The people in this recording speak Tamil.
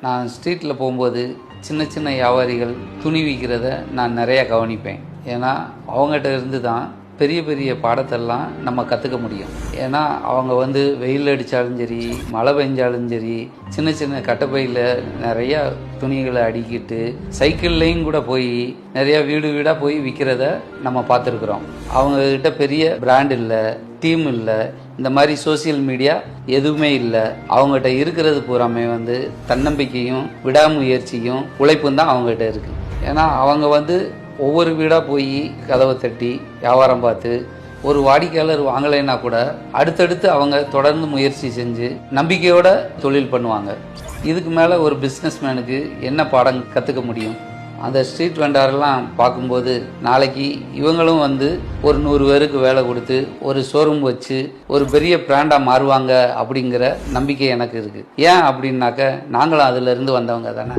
நான் ஸ்ட்ரீட்டில் போகும்போது சின்ன சின்ன வியாபாரிகள் துணி விற்கிறத நான் நிறையா கவனிப்பேன். ஏன்னா அவங்ககிட்ட இருந்து தான் பெரிய பெரிய பாடத்தெல்லாம் நம்ம கற்றுக்க முடியும். ஏன்னா அவங்க வெயில் அடித்தாலும் சரி, மழை பெஞ்சாலும் சரி, சின்ன சின்ன கட்டைப்பையில் நிறையா துணிகளை அடிக்கிட்டு சைக்கிள்லேயும் கூட போய் நிறையா வீடு வீடாக போய் விற்கிறத நம்ம பார்த்துருக்குறோம். அவங்கக்கிட்ட பெரிய பிராண்ட் இல்லை, டீம் இல்லை, இந்த மாதிரி சோசியல் மீடியா எதுவுமே இல்லை. அவங்ககிட்ட இருக்கிறது பூராமே தன்னம்பிக்கையும் விடாமுயற்சியும் உழைப்பும் தான் அவங்ககிட்ட இருக்குது. ஏன்னா அவங்க ஒவ்வொரு வீடாக போய் கதவை தட்டி வியாபாரம் பார்த்து ஒரு வாடிக்கையாளர் வாங்கலைன்னா கூட அடுத்தடுத்து அவங்க தொடர்ந்து முயற்சி செஞ்சு நம்பிக்கையோட தொழில் பண்ணுவாங்க. இதுக்கு மேலே ஒரு பிஸ்னஸ்மேனுக்கு என்ன பாடம் கற்றுக்க முடியும்? அந்த ஸ்ட்ரீட் வெண்டாரெல்லாம் பார்க்கும்போது நாளைக்கு இவங்களும் ஒரு 100 பேருக்கு வேலை கொடுத்து ஒரு ஷோரூம் வச்சு ஒரு பெரிய பிராண்டாக மாறுவாங்க அப்படிங்கிற நம்பிக்கை எனக்கு இருக்குது. ஏன் அப்படின்னாக்க நாங்களும் அதிலிருந்து வந்தவங்க தானே.